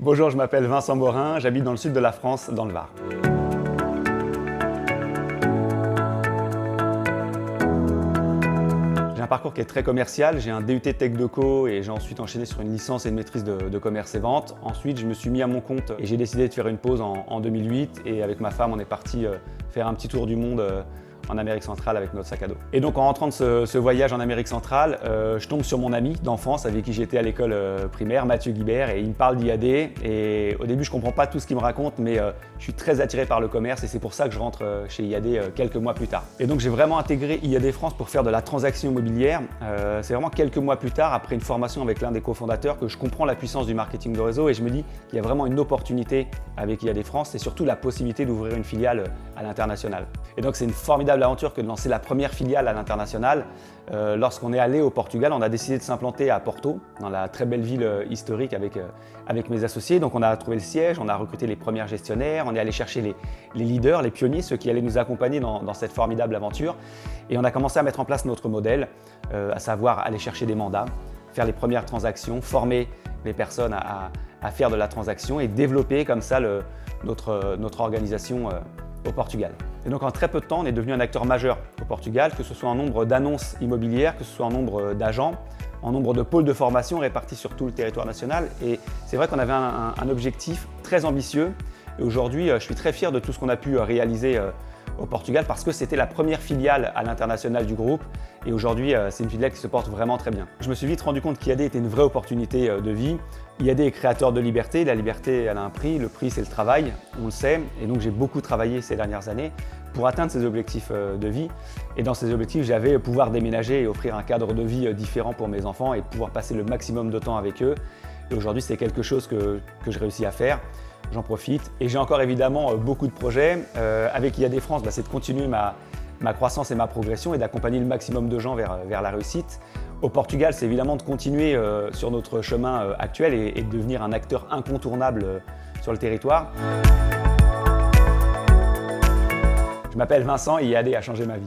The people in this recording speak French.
Bonjour, je m'appelle Vincent Morin, j'habite dans le sud de la France, dans le Var. J'ai un parcours qui est très commercial, j'ai un DUT Tech Deco et j'ai ensuite enchaîné sur une licence et une maîtrise de commerce et vente. Ensuite, je me suis mis à mon compte et j'ai décidé de faire une pause en 2008 et avec ma femme, on est parti faire un petit tour du monde en Amérique centrale avec notre sac à dos. Et donc en rentrant de ce voyage en Amérique centrale, je tombe sur mon ami d'enfance avec qui j'étais à l'école primaire, Mathieu Guibert, et il me parle d'IAD. Et au début, je ne comprends pas tout ce qu'il me raconte, mais je suis très attiré par le commerce et c'est pour ça que je rentre chez IAD quelques mois plus tard. Et donc j'ai vraiment intégré IAD France pour faire de la transaction immobilière. C'est vraiment quelques mois plus tard, après une formation avec l'un des cofondateurs, que je comprends la puissance du marketing de réseau et je me dis qu'il y a vraiment une opportunité avec IAD France et surtout la possibilité d'ouvrir une filiale à l'international. Et donc c'est une formidable aventure que de lancer la première filiale à l'international. Lorsqu'on est allé au Portugal, on a décidé de s'implanter à Porto, dans la très belle ville historique avec mes associés. Donc on a trouvé le siège, on a recruté les premiers gestionnaires, on est allé chercher les leaders, les pionniers, ceux qui allaient nous accompagner dans cette formidable aventure. Et on a commencé à mettre en place notre modèle, à savoir aller chercher des mandats, faire les premières transactions, former les personnes à faire de la transaction et développer comme ça notre organisation au Portugal. Et donc en très peu de temps, on est devenu un acteur majeur au Portugal, que ce soit en nombre d'annonces immobilières, que ce soit en nombre d'agents, en nombre de pôles de formation répartis sur tout le territoire national. Et c'est vrai qu'on avait un objectif très ambitieux. Et aujourd'hui, je suis très fier de tout ce qu'on a pu réaliser au Portugal parce que c'était la première filiale à l'international du groupe. Et aujourd'hui, c'est une filiale qui se porte vraiment très bien. Je me suis vite rendu compte qu'IAD était une vraie opportunité de vie. IAD est créateur de liberté. La liberté, elle a un prix. Le prix, c'est le travail, on le sait. Et donc, j'ai beaucoup travaillé ces dernières années pour atteindre ces objectifs de vie. Et dans ces objectifs, j'avais pouvoir déménager et offrir un cadre de vie différent pour mes enfants et pouvoir passer le maximum de temps avec eux. Et aujourd'hui, c'est quelque chose que je réussis à faire. J'en profite. Et j'ai encore évidemment beaucoup de projets. Avec IAD France, c'est de continuer ma croissance et ma progression et d'accompagner le maximum de gens vers la réussite. Au Portugal, c'est évidemment de continuer sur notre chemin actuel et de devenir un acteur incontournable sur le territoire. Je m'appelle Vincent et IAD a changé ma vie.